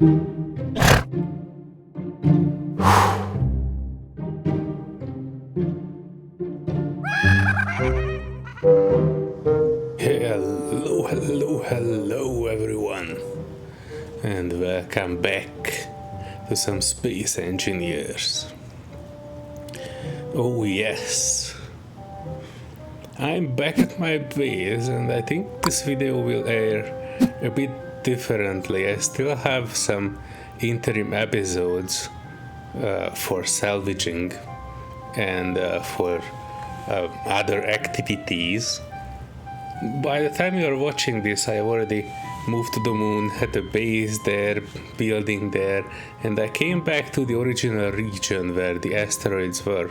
Hello everyone, and welcome back to some space engineers. Oh yes, I'm back at my base, and I think this video will air a bit differently. I still have some interim episodes for salvaging and for other activities. By the time you are watching this, I already moved to the moon, had a base there, building there, and I came back to the original region where the asteroids were.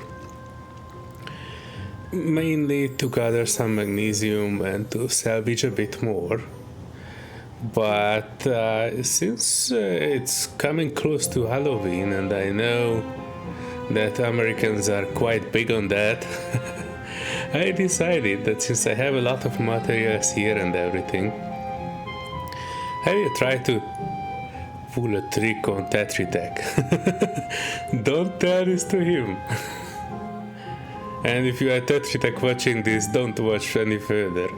Mainly to gather some magnesium and to salvage a bit more. But since it's coming close to Halloween, and I know that Americans are quite big on that, I decided that since I have a lot of materials here and everything, I will try to pull a trick on TetriTek. Don't tell this to him. And if you are TetriTek watching this, don't watch any further.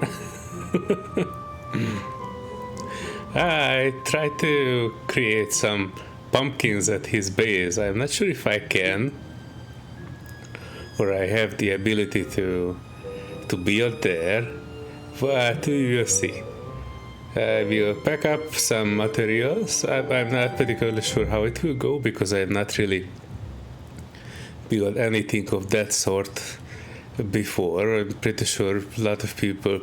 I tried to create some pumpkins at his base. I'm not sure if I can, or I have the ability to build there, but we will see. I will pack up some materials. I'm not particularly sure how it will go because I have not really built anything of that sort before. I'm pretty sure a lot of people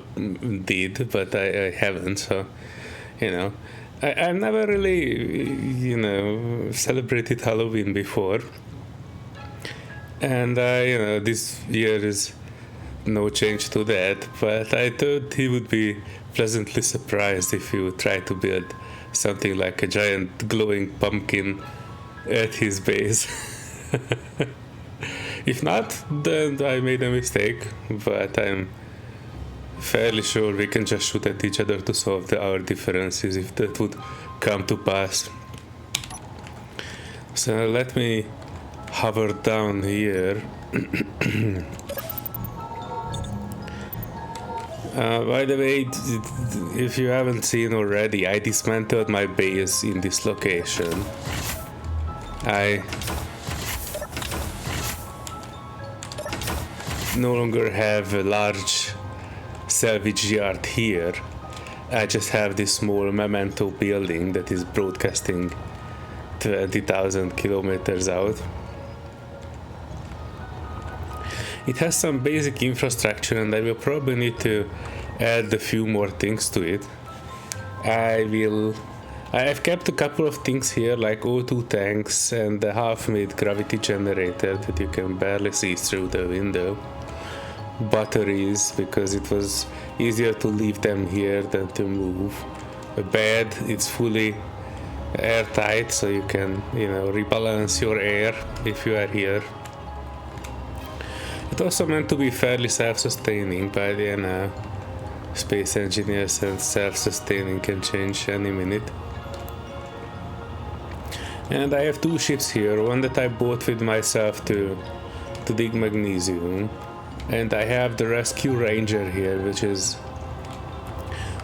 did, but I haven't, so I never really celebrated Halloween before. And this year is no change to that, but I thought he would be pleasantly surprised if you would try to build something like a giant glowing pumpkin at his base. If not, then I made a mistake, but I'm fairly sure we can just shoot at each other to solve our differences if that would come to pass. So let me hover down here. By the way, if you haven't seen already, I dismantled my base in this location. I no longer have a large salvage yard here. I just have this small memento building that is broadcasting 20,000 kilometers out. It has some basic infrastructure, and I will probably need to add a few more things to it. I have kept a couple of things here, like O2 tanks and a half-made gravity generator that you can barely see through the window. Batteries, because it was easier to leave them here than to move. A bed, it's fully airtight, so you can rebalance your air if you are here. It's also meant to be fairly self-sustaining, but space engineers and self-sustaining can change any minute. And I have two ships here, one that I bought with myself to dig magnesium, and I have the Rescue Ranger here, which is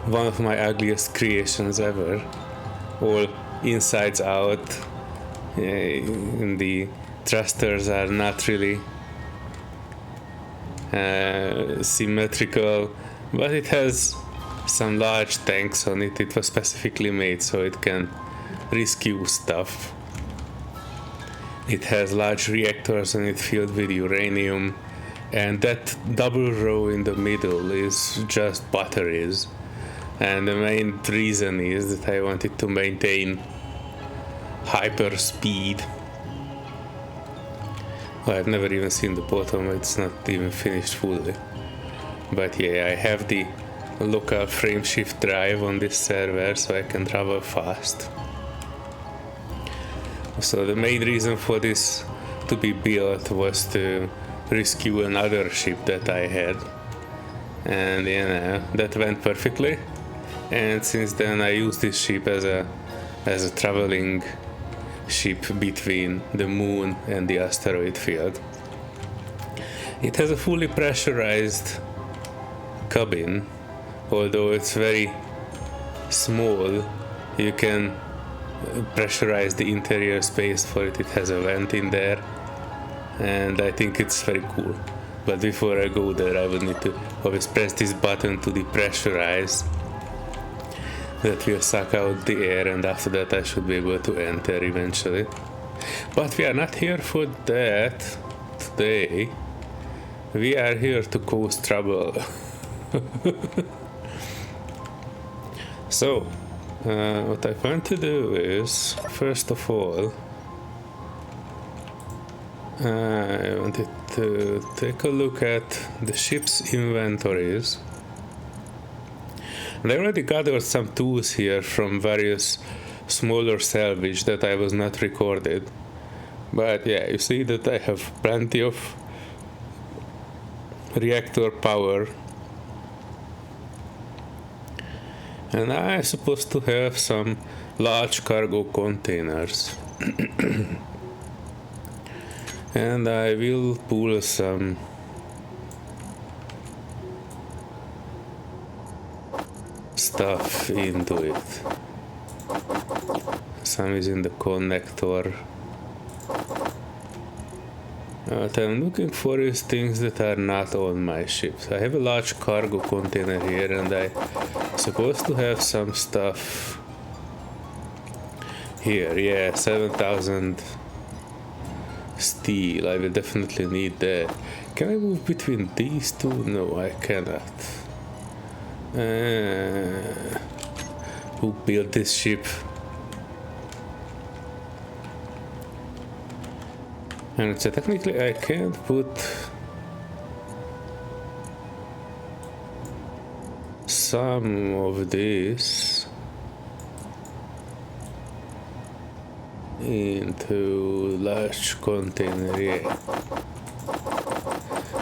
one of my ugliest creations ever, all insides out, and the thrusters are not really symmetrical, but it has some large tanks on it. It was specifically made so it can rescue stuff. It has large reactors on it filled with uranium, and that double row in the middle is just batteries. And the main reason is that I wanted to maintain hyper speed. Well, I've never even seen the bottom, it's not even finished fully. But yeah, I have the local frameshift drive on this server so I can travel fast. So the main reason for this to be built was to rescue another ship that I had. And that went perfectly. And since then I use this ship as a as a traveling ship between the moon and the asteroid field. It has a fully pressurized cabin, although it's very small. You can pressurize the interior space for it. It has a vent in there, and I think it's very cool. But before I go there, I will need to always press this button to depressurize. That will suck out the air, and after that I should be able to enter eventually. But we are not here for that today. We are here to cause trouble. So, what I want to do is, first of all, I wanted to take a look at the ship's inventories. And I already gathered some tools here from various smaller salvage that I was not recorded. But yeah, you see that I have plenty of reactor power. And I'm supposed to have some large cargo containers. And I will pull some stuff into it. Some is in the connector. What I'm looking for is things that are not on my ships. I have a large cargo container here, and I'm supposed to have some stuff here. Yeah, 7,000 steel. I will definitely need that. Can I move between these two? No, I cannot. Who built this ship? And so technically I can't put some of this into large container. Yeah.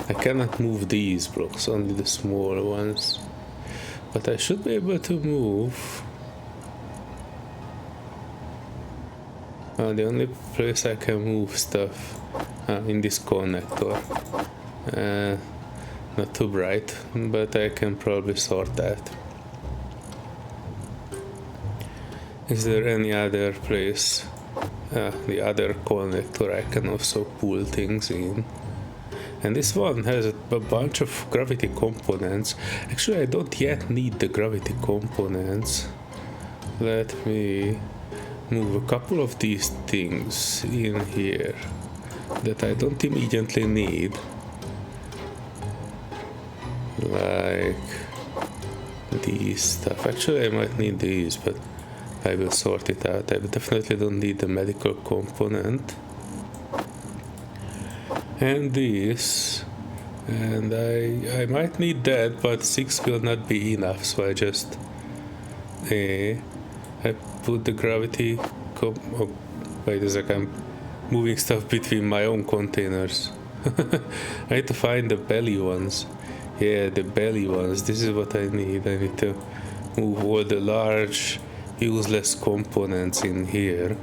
I cannot move these blocks, only the small ones. But I should be able to move. The only place I can move stuff in this connector. Not too bright, but I can probably sort that. Is there any other place? The other connector I can also pull things in. And this one has a bunch of gravity components. Actually, I don't yet need the gravity components. Let me move a couple of these things in here that I don't immediately need. Like these stuff. Actually, I might need these, but I will sort it out. I definitely don't need the medical component. And this, and I might need that, but 6 will not be enough, so I just I put the gravity oh, wait a second, I'm moving stuff between my own containers. I need to find the belly ones. Yeah, the belly ones, this is what I need. I need to move all the large useless components in here.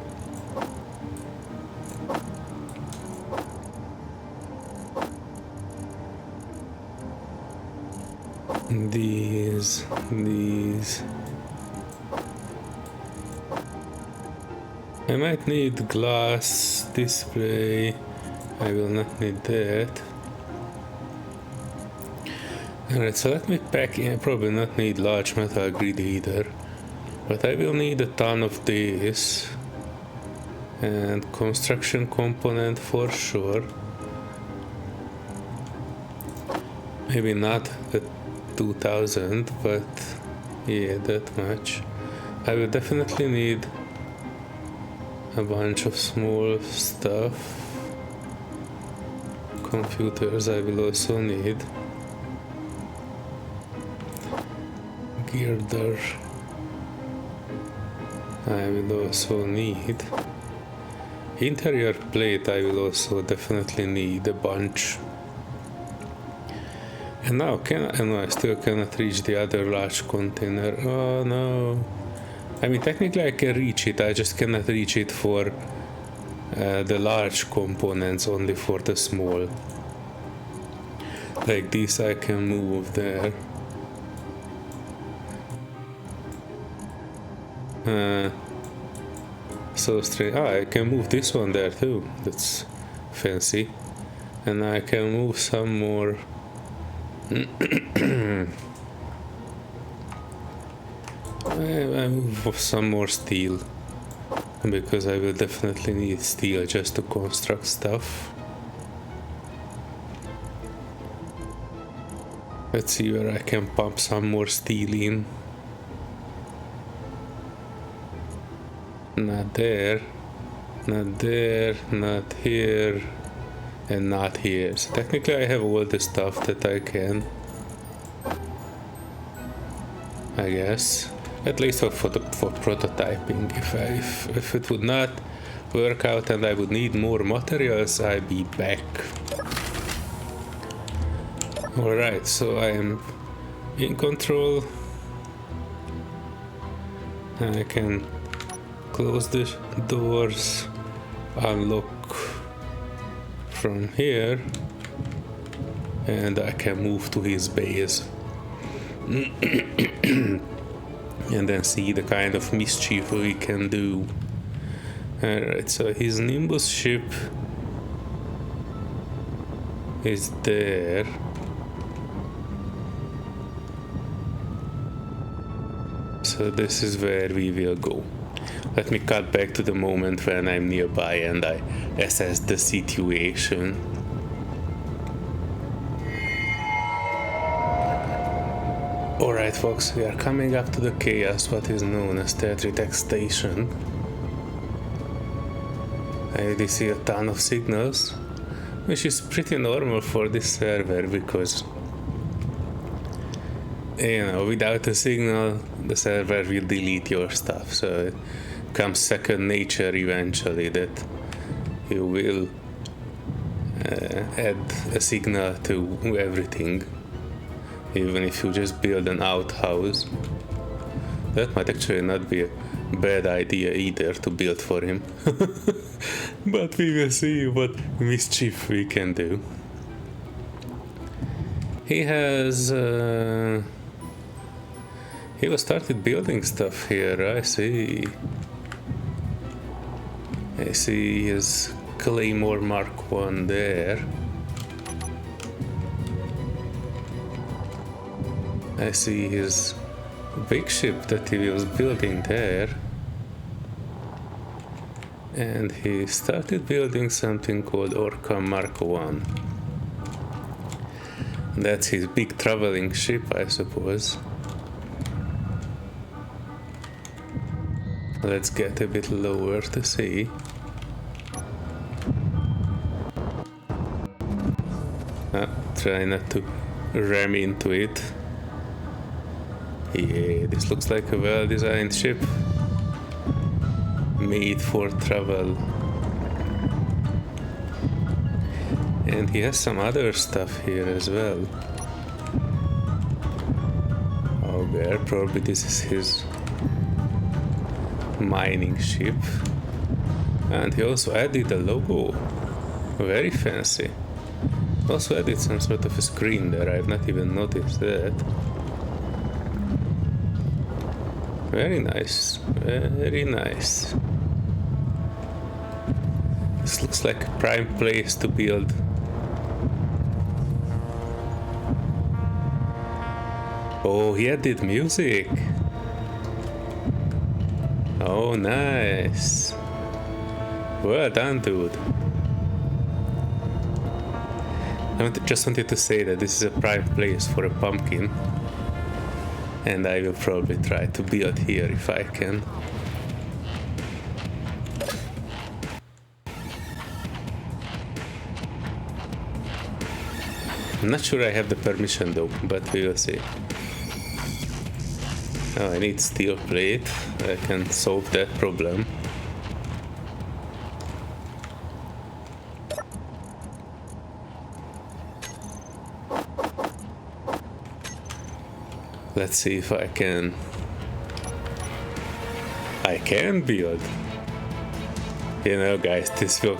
These. I might need glass display. I will not need that. Alright, so let me pack in. I probably not need large metal grid either. But I will need a ton of this. And construction component for sure. Maybe not the 2000, but yeah, that much. I will definitely need a bunch of small stuff. Computers I will also need. Girder I will also need. Interior plate I will also definitely need a bunch. And now no, I still cannot reach the other large container. Oh no, I mean, technically I can reach it, I just cannot reach it for the large components, only for the small. Like this I can move there. So strange. Ah, I can move this one there too. That's fancy. And I can move some more. I move some more steel, because I will definitely need steel just to construct stuff. Let's see where I can pump some more steel in. Not there, not there, not here, and not here. So technically I have all the stuff that I can, I guess. At least for prototyping. If it would not work out and I would need more materials, I'll be back. Alright, so I am in control. I can close the doors, unlock from here, and I can move to his base. And then see the kind of mischief we can do. Alright, so his Nimbus ship is there. So this is where we will go. Let me cut back to the moment when I'm nearby and I assess the situation. Alright folks, we are coming up to the chaos, what is known as TetriTek station. I already see a ton of signals, which is pretty normal for this server because, you know, without a signal the server will delete your stuff, so it becomes second nature eventually that you will add a signal to everything. Even if you just build an outhouse. That might actually not be a bad idea either to build for him. But we will see what mischief we can do. He has... he was started building stuff here, I see. I see his Claymore Mark 1 there. I see his big ship that he was building there. And he started building something called Orca Mark 1. That's his big traveling ship, I suppose. Let's get a bit lower to see. Try not to ram into it. Yeah, this looks like a well-designed ship. Made for travel. And he has some other stuff here as well. Oh, there, probably this is his mining ship. And he also added a logo. Very fancy. Also added some sort of a screen there, I've not even noticed that. Very nice, very nice. This looks like a prime place to build. Oh, he added music. Oh, nice. Well done, dude. I just wanted to say that this is a prime place for a pumpkin. And I will probably try to build here if I can. I'm not sure I have the permission though, but we will see. Oh, I need steel plate. I can solve that problem. Let's see if I can I can build. You know, guys, this will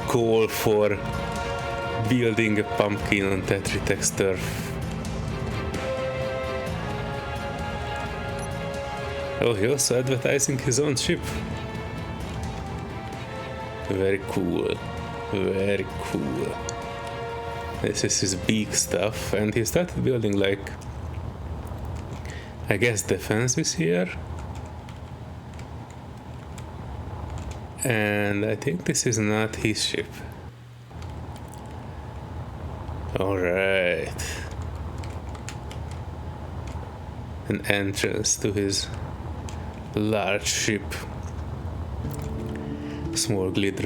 call for building a pumpkin on TetriTek's turf. Oh, he's also advertising his own ship. Very cool. Very cool. This is his big stuff, and he started building, like, I guess defenses here. And I think this is not his ship. Alright. An entrance to his large ship. Small grid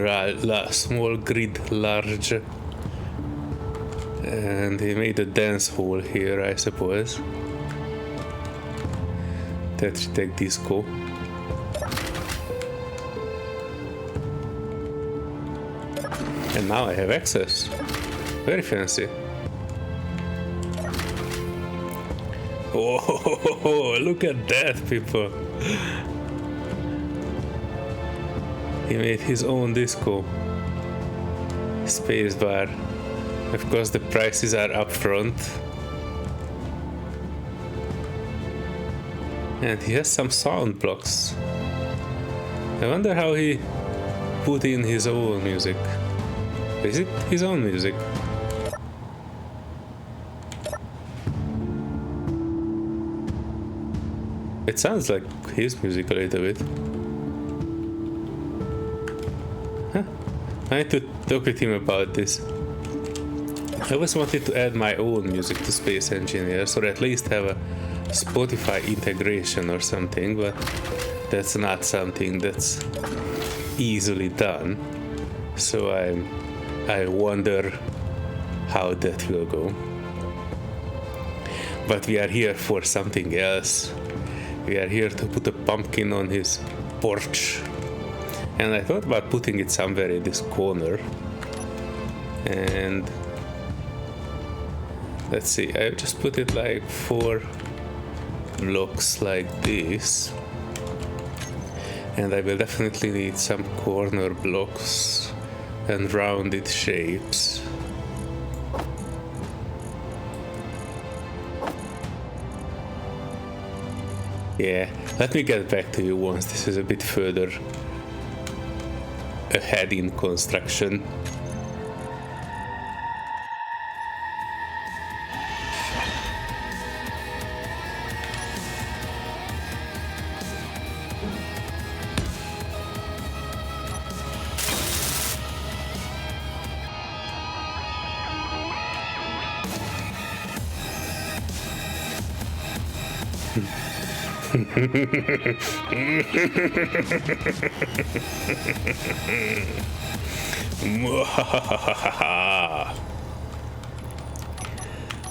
large. And he made a dance hall here, I suppose. TetriTek Disco. And now I have access. Very fancy. Oh, look at that, people. He made his own disco. Spacebar. Of course, the prices are up front. And he has some sound blocks. I wonder how he put in his own music. Is it his own music? It sounds like his music a little bit. Huh. I need to talk with him about this. I always wanted to add my own music to Space Engineers, or at least have a Spotify integration or something, but that's not something that's easily done. So I wonder how that will go. But we are here for something else. We are here to put a pumpkin on his porch. And I thought about putting it somewhere in this corner. And let's see, I just put it like 4 blocks like this. And I will definitely need some corner blocks and rounded shapes. Yeah, let me get back to you once this is a bit further ahead in construction.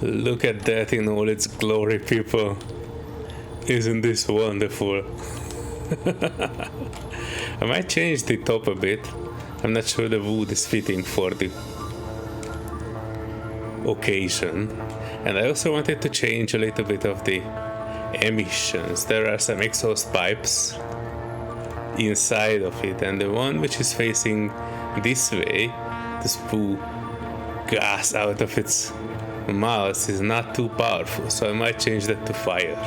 Look at that in all its glory, people. Isn't this wonderful? I might change the top a bit. I'm not sure the wood is fitting for the occasion. And I also wanted to change a little bit of the emissions. There are some exhaust pipes inside of it, and the one which is facing this way to spew gas out of its mouth is not too powerful, so I might change that to fire.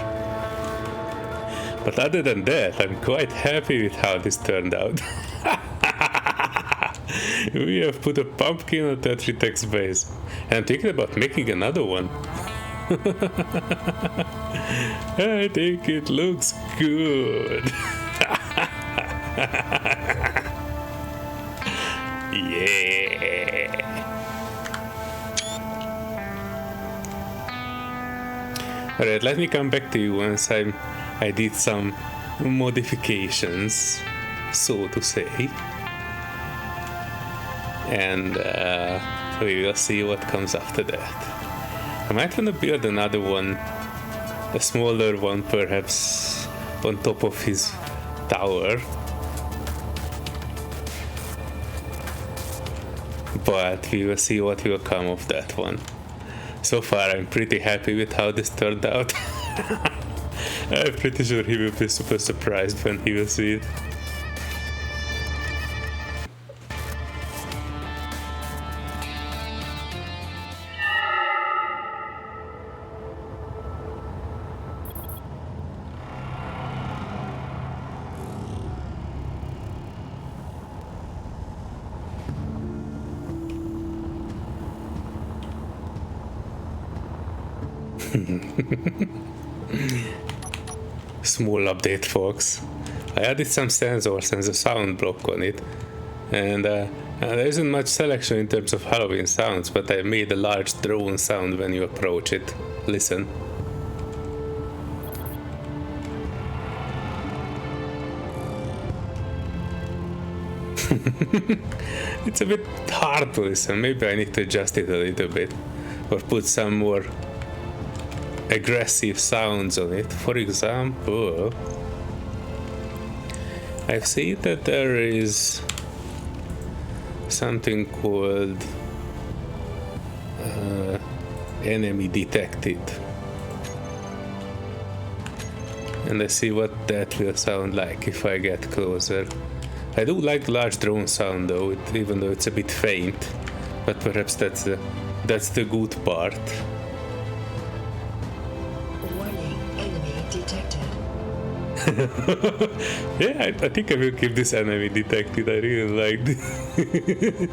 But other than that, I'm quite happy with how this turned out. We have put a pumpkin on TetriTek's base, and I'm thinking about making another one. I think it looks good. Yeah. Alright, let me come back to you once I did some modifications, so to say. And we will see what comes after that. I might want to build another one, a smaller one perhaps, on top of his tower. But we will see what will come of that one. So far I'm pretty happy with how this turned out. I'm pretty sure he will be super surprised when he will see it. Small update, folks. I added some sensors and the sound block on it, and there isn't much selection in terms of Halloween sounds, but I made a large drone sound when you approach it. Listen. It's a bit hard to listen. Maybe I need to adjust it a little bit, or put some more aggressive sounds on it. For example, I've seen that there is something called enemy detected, and I see what that will sound like if I get closer. I do like the large drone sound though, even though it's a bit faint, but perhaps that's the good part. Yeah, I think I will keep this enemy detected. I really liked it.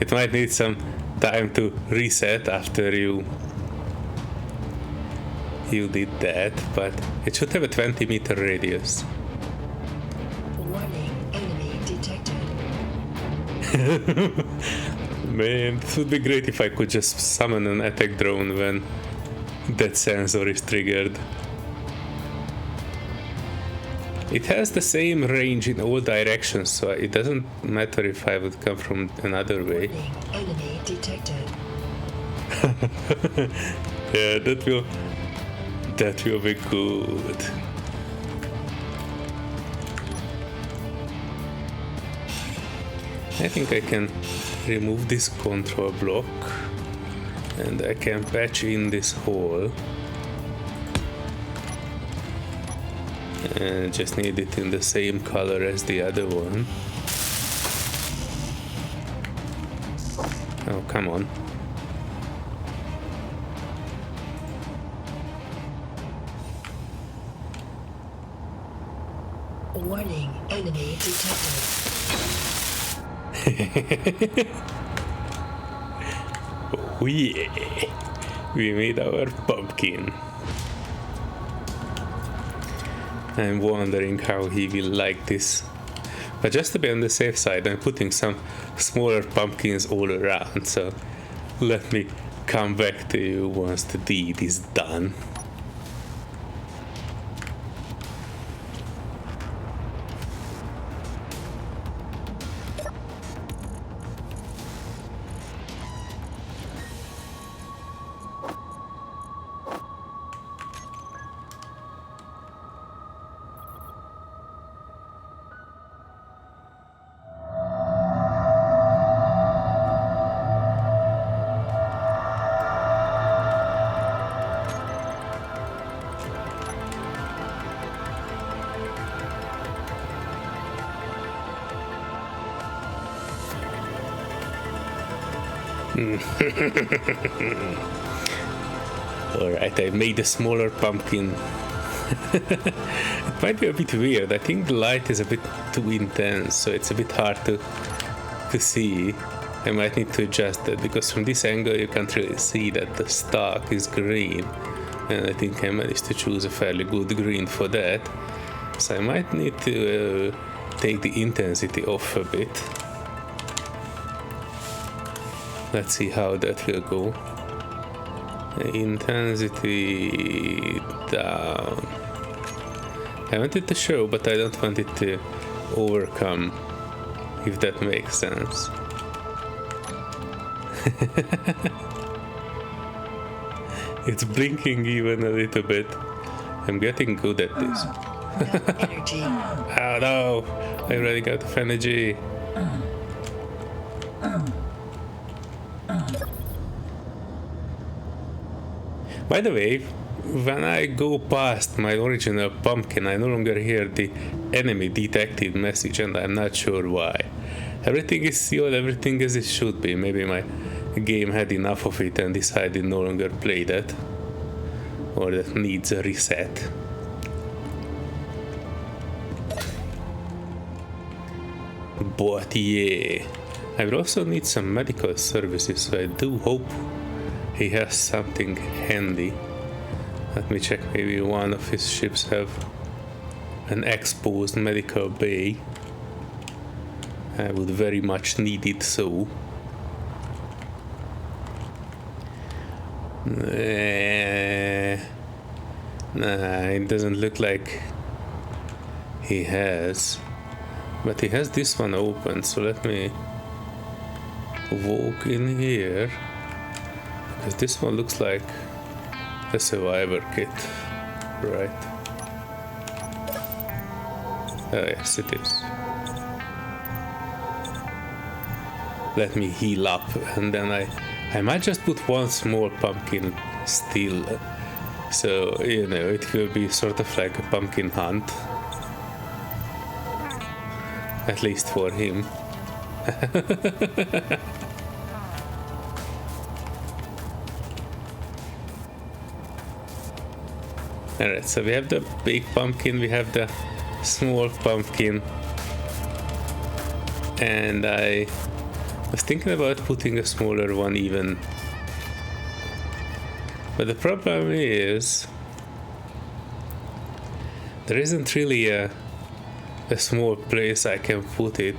It might need some time to reset after you did that, but it should have a 20-meter radius. Warning, enemy detected. Man, it would be great if I could just summon an attack drone when that sensor is triggered. It has the same range in all directions, so it doesn't matter if I would come from another way. Warning, enemy detected. Yeah, that will be good. I think I can remove this control block and I can patch in this hole, and just need it in the same color as the other one. Oh, come on. Warning, enemy detected. Oh yeah, we made our pumpkin. I'm wondering how he will like this. But just to be on the safe side, I'm putting some smaller pumpkins all around, so let me come back to you once the deed is done. Alright, I made a smaller pumpkin. It might be a bit weird. I think the light is a bit too intense, so it's a bit hard to see. I might need to adjust that, because from this angle you can't really see that the stalk is green, and I think I managed to choose a fairly good green for that. So I might need to take the intensity off a bit. Let's see how that will go. Intensity down. I want it to show, but I don't want it to overcome, if that makes sense. It's blinking even a little bit. I'm getting good at this. Energy. Oh no! I'm running out of energy. By the way, when I go past my original pumpkin, I no longer hear the enemy detected message, and I'm not sure why. Everything is sealed, everything as it should be. Maybe my game had enough of it and decided no longer play that. Or that needs a reset. But yeah, I will also need some medical services, so I do hope he has something handy. Let me check, maybe one of his ships have an exposed medical bay. I would very much need it, so. Nah, it doesn't look like he has. But he has this one open, so let me walk in here. Because this one looks like a survivor kit, right? Oh yes, it is. Let me heal up, and then I might just put one small pumpkin still. So, you know, it will be sort of like a pumpkin hunt. At least for him. Alright, so we have the big pumpkin, we have the small pumpkin. And I was thinking about putting a smaller one even. But the problem is there isn't really a small place I can put it.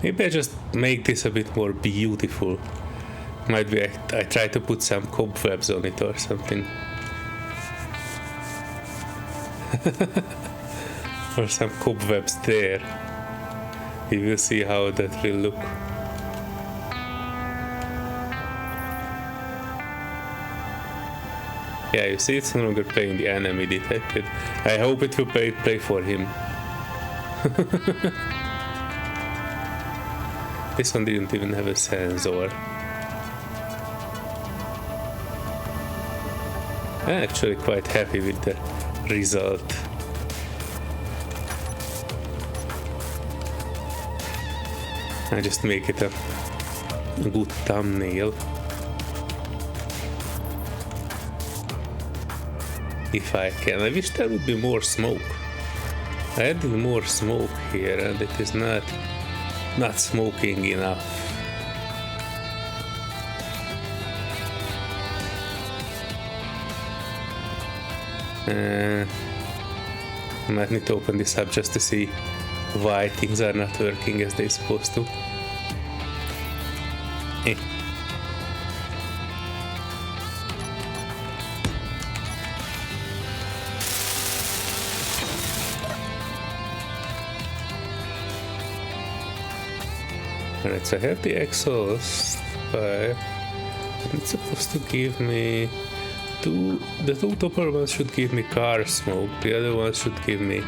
Maybe I just make this a bit more beautiful. Might be I try to put some cobwebs on it or something. Or some cobwebs there. We will see how that will look. Yeah, you see it's no longer playing the enemy detected. I hope it will play for him. This one didn't even have a sensor. I'm actually quite happy with the result. I just make it a good thumbnail. If I can. I wish there would be more smoke. I added more smoke here and it is not smoking enough. I might need to open this up just to see why things are not working as they're supposed to. Alright, so I have the exhaust pipe. It's supposed to give me the two topper ones should give me car smoke, the other one should give me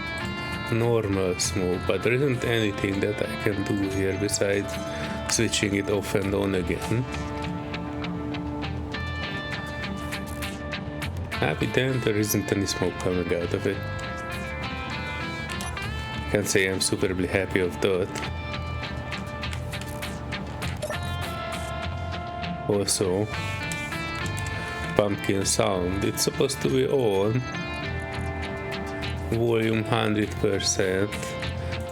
normal smoke, but there isn't anything that I can do here besides switching it off and on again. Happy then there isn't any smoke coming out of it. Can't say I'm superbly happy of that. Also, pumpkin sound, it's supposed to be on. Volume 100%,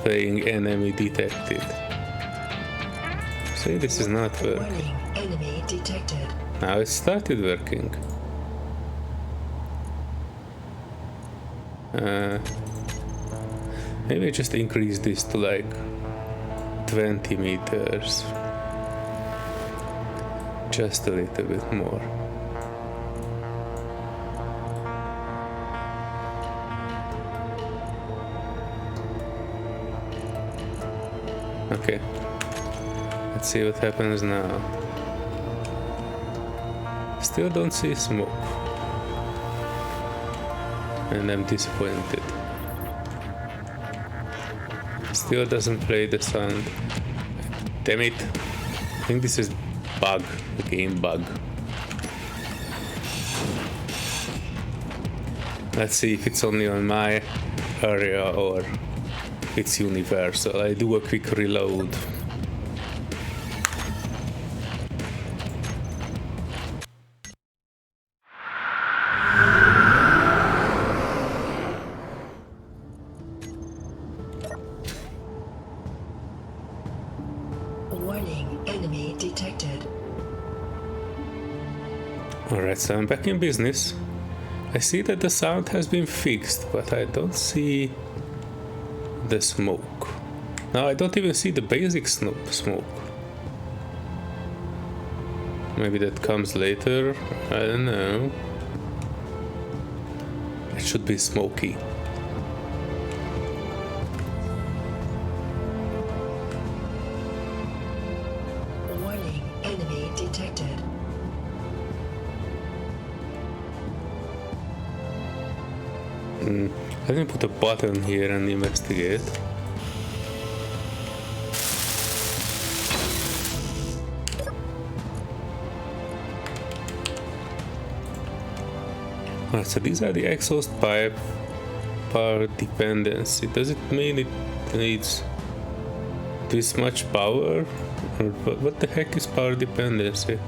playing enemy detected. See, this is not working. Warning, enemy detected. Now it started working. Maybe just increase this to like 20 meters. Just a little bit more. Okay. Let's see what happens now. Still don't see smoke. and I'm disappointed. Still doesn't play the sound. Damn it. I think this is bug, a game bug. Let's see if it's only on my area or it's universal. I do a quick reload. Warning, enemy detected. Alright, so I'm back in business. I see that the sound has been fixed, but I don't see the smoke. Now I don't even see the basic smoke. Maybe that comes later, I don't know. It should be smoky. Warning, enemy detected. Let me put a button here and investigate. Alright, so these are the exhaust pipe power dependency. Does it mean it needs this much power? Or what the heck is power dependency?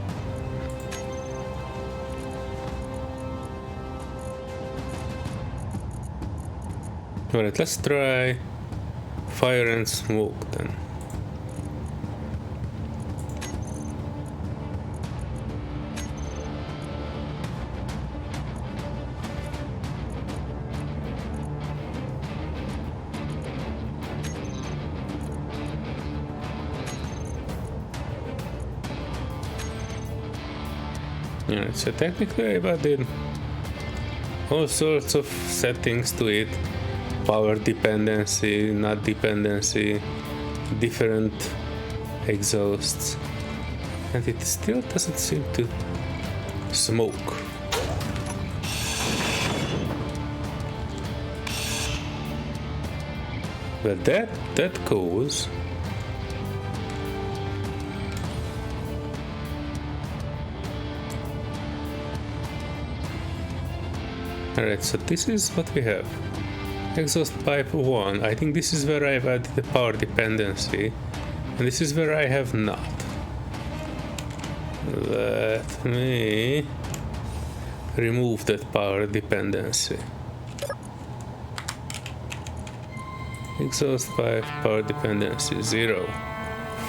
Alright, let's try fire and smoke then. Alright, so technically I've added all sorts of settings to it. Power dependency, not dependency, different exhausts, and it still doesn't seem to smoke. But that goes. Alright, so this is what we have. Exhaust pipe 1. I think this is where I've added the power dependency, and this is where I have not. Let me remove that power dependency. Exhaust pipe power dependency 0.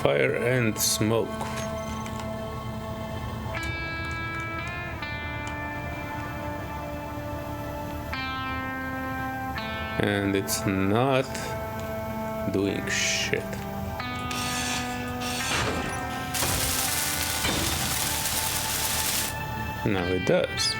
Fire and smoke. And it's not doing shit. Now it does.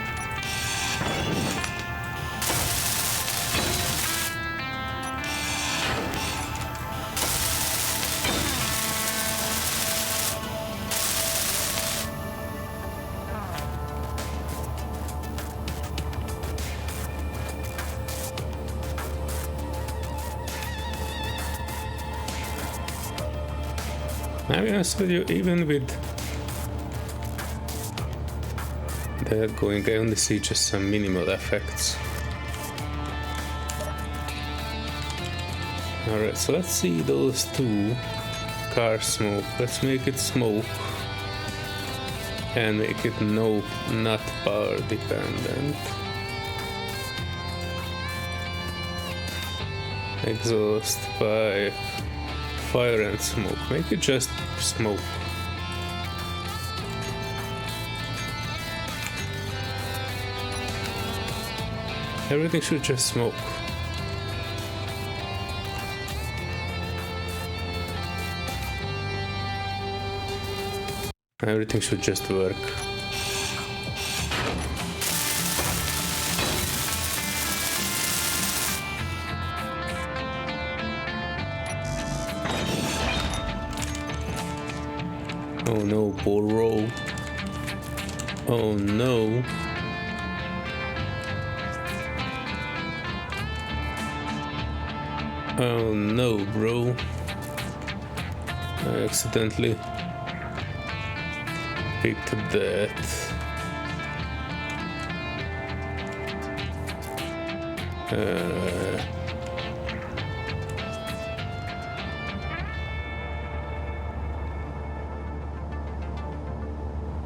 I'll be honest with you, even with that going, I only see just some minimal effects. Alright, so let's see those two. Car smoke. Let's make it smoke. And make it not power dependent. Exhaust pipe. Fire and smoke. Make it just smoke. Everything should just smoke. Everything should just work. Oh no, Boro. Oh no. Oh no, bro. I accidentally picked that.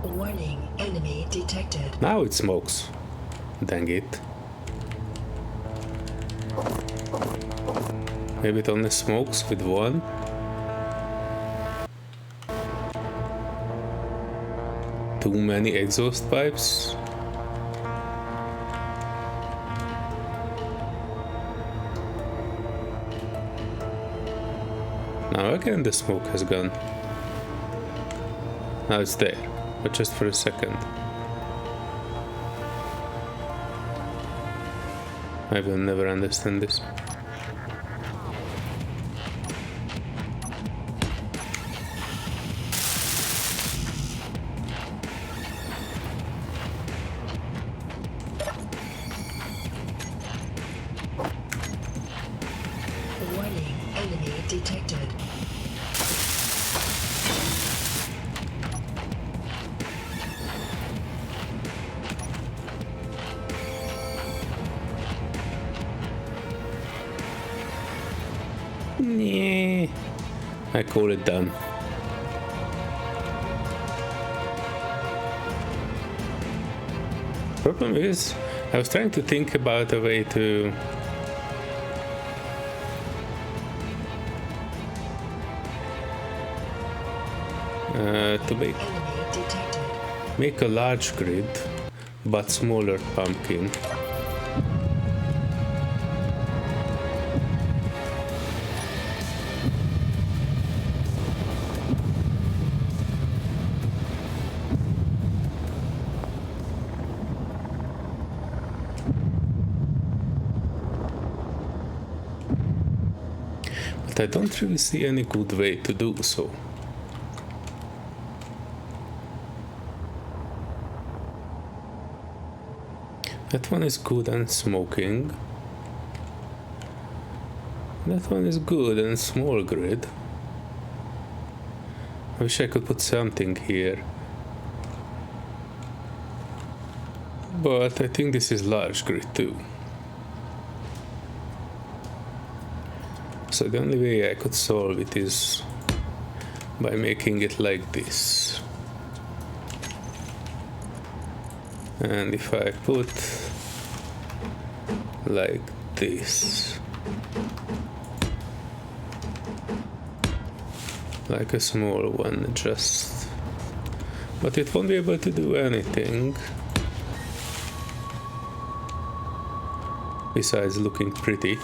Warning, enemy detected. Now it smokes. Dang it. Maybe it only smokes with one? Too many exhaust pipes? Now again the smoke has gone. Now it's there, but just for a second. I will never understand this. Warning, enemy detected. Yeah, I call it done. Problem is, I was trying to think about a way to Enemy detected. make a large grid, but smaller pumpkin. But I don't really see any good way to do so. That one is good and smoking. That one is good and small grid. I wish I could put something here. But I think this is large grid too. So the only way I could solve it is by making it like this. And if I put like this, like a small one, just, but it won't be able to do anything besides looking pretty.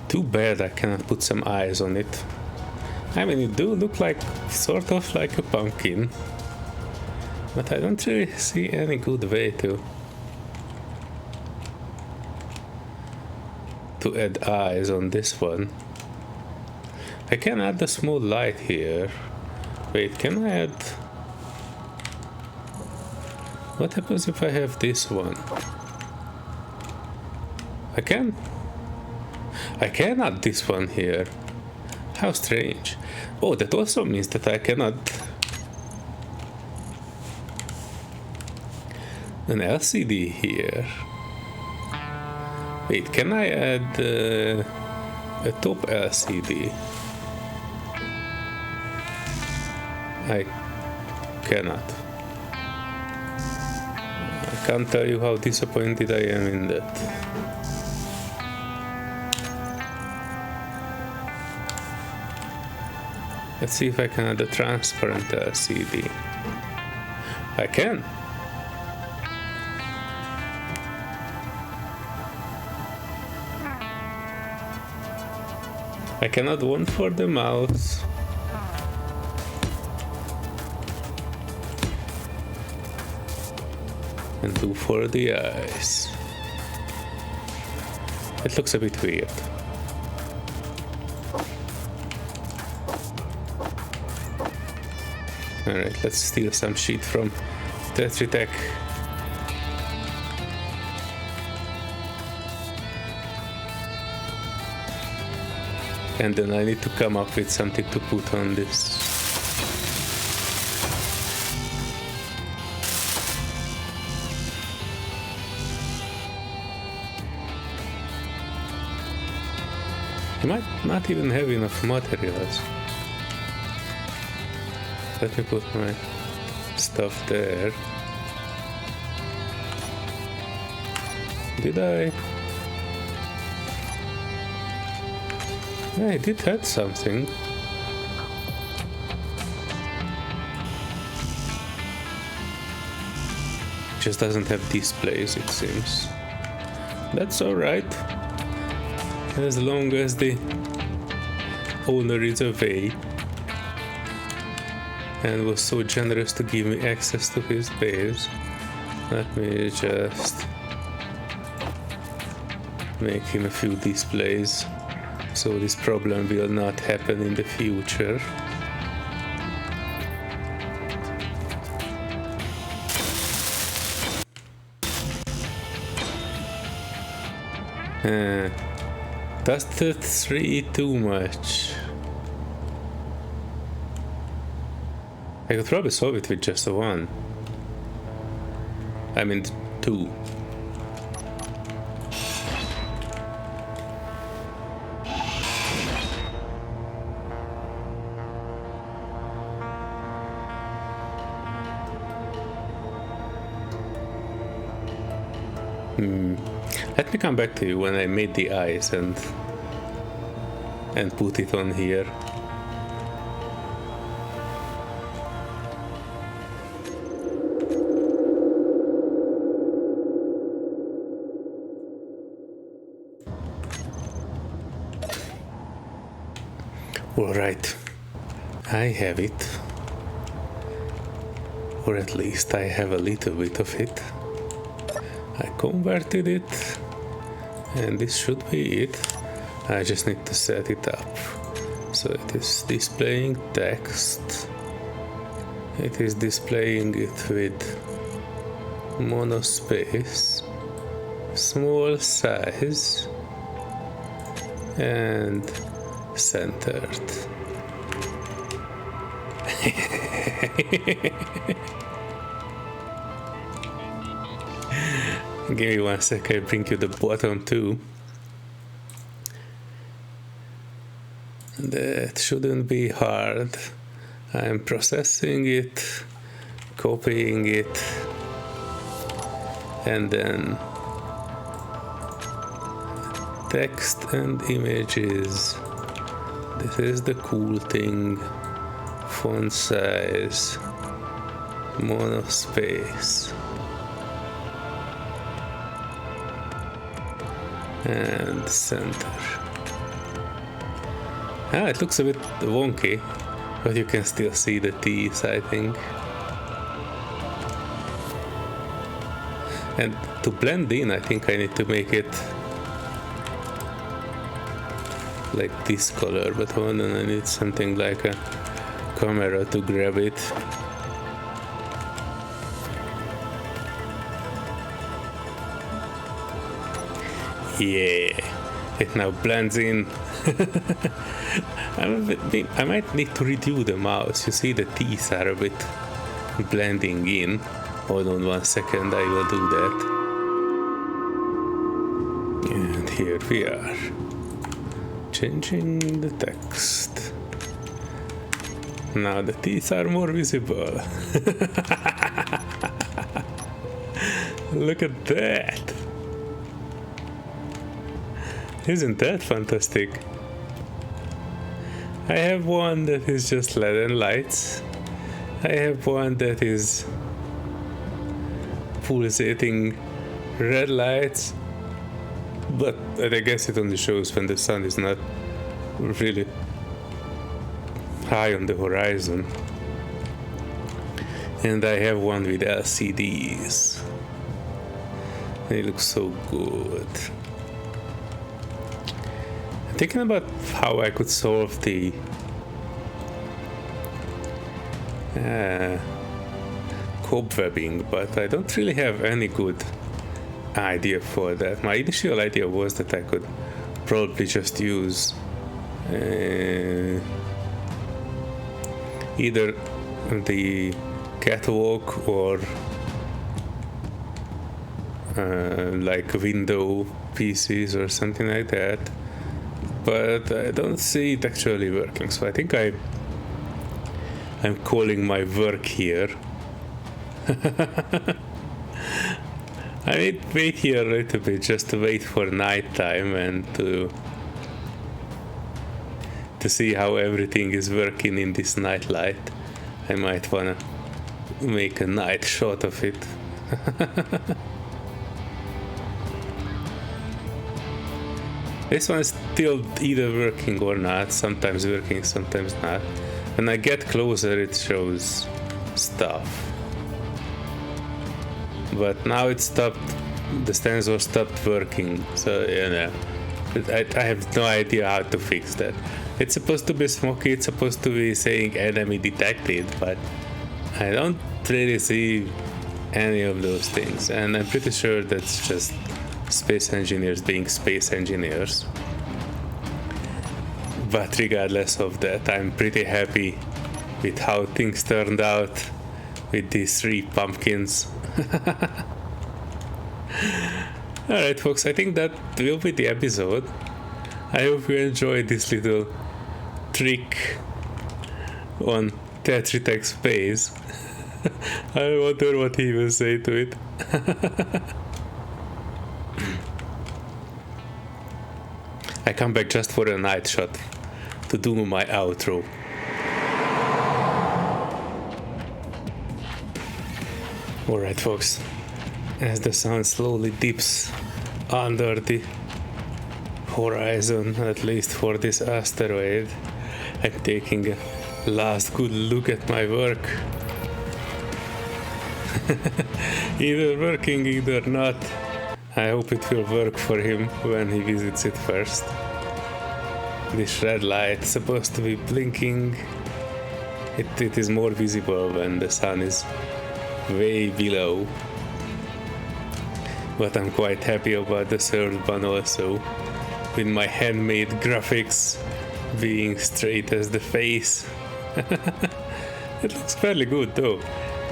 Too bad I cannot put some eyes on it. I mean, it do look like sort of like a pumpkin, but I don't really see any good way to add eyes on this one. I can add a small light here. Wait, can I add? What happens if I have this one? I can add this one here. How strange. Oh, that also means that I cannot an LCD here. Wait, can I add a top LCD? I cannot. I can't tell you how disappointed I am in that. Let's see if I can add a transparent LCD. I can. I can add one for the mouse. And two for the eyes. It looks a bit weird. Alright, let's steal some shit from TetriTek. And then I need to come up with something to put on this. I might not even have enough materials. Let me put my stuff there. Did I? Yeah, I did have something. Just doesn't have displays, it seems. That's alright. As long as the owner is away and was so generous to give me access to his base. Let me just make him a few displays so this problem will not happen in the future. Does the 3 too much? I could probably solve it with just a 1. I mean 2. Let me come back to you when I made the eyes and put it on here. Alright, I have it. Or at least I have a little bit of it. I converted it, and this should be it. I just need to set it up. So it is displaying text. It is displaying it with monospace, small size, and centered. Give me 1 sec, I bring you the bottom too. That shouldn't be hard. I'm processing it, copying it, and then text and images. This is the cool thing. Font size, monospace, and center. It looks a bit wonky, but you can still see the T's, I think. And to blend in, I think I need to make it like this color, but hold on, I need something like a camera to grab it. Yeah, it now blends in. I might need to redo the mouse. You see the teeth are a bit blending in. Hold on 1 second, I will do that. And here we are. Changing the text. Now the teeth are more visible. Look at that! Isn't that fantastic? I have one that is just LED and lights. I have one that is pulsating red lights, but I guess it only shows when the sun is not really high on the horizon. And I have one with LCDs. They look so good. I'm thinking about how I could solve the cobwebbing, but I don't really have any good idea for that. My initial idea was that I could probably just use either the catwalk or like window pieces or something like that, but I don't see it actually working, so I think I'm calling my work here. I need to wait here a little bit, just to wait for night time and to see how everything is working in this night light. I might wanna make a night shot of it. This one is still either working or not, sometimes working, sometimes not. When I get closer it shows stuff. But now it stopped, the sensor stopped working, so I have no idea how to fix that. It's supposed to be smoky, it's supposed to be saying enemy detected, but I don't really see any of those things, and I'm pretty sure that's just space engineers being space engineers. But regardless of that, I'm pretty happy with how things turned out with these 3 pumpkins. Alright folks, I think that will be the episode. I hope you enjoyed this little trick on TetriTek space. I wonder what he will say to it. I come back just for a night shot to do my outro. Alright folks, as the sun slowly dips under the horizon, at least for this asteroid, I'm taking a last good look at my work. Either working, either not. I hope it will work for him when he visits it first. This red light is supposed to be blinking. It is more visible when the sun is way below. But I'm quite happy about the third one also. with my handmade graphics being straight as the face. It looks fairly good though.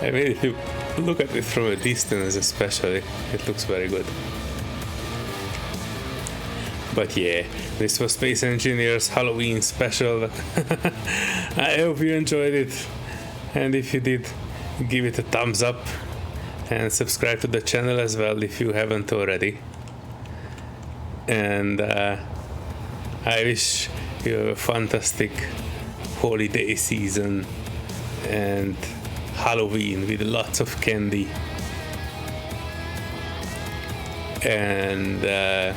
I mean, if you look at it from a distance especially, it looks very good. But yeah, this was Space Engineers Halloween special. I hope you enjoyed it, and if you did, give it a thumbs up and subscribe to the channel as well if you haven't already. And I wish you a fantastic holiday season and Halloween with lots of candy. And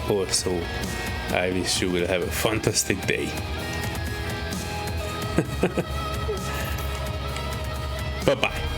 also, I wish you will have a fantastic day. Bye-bye.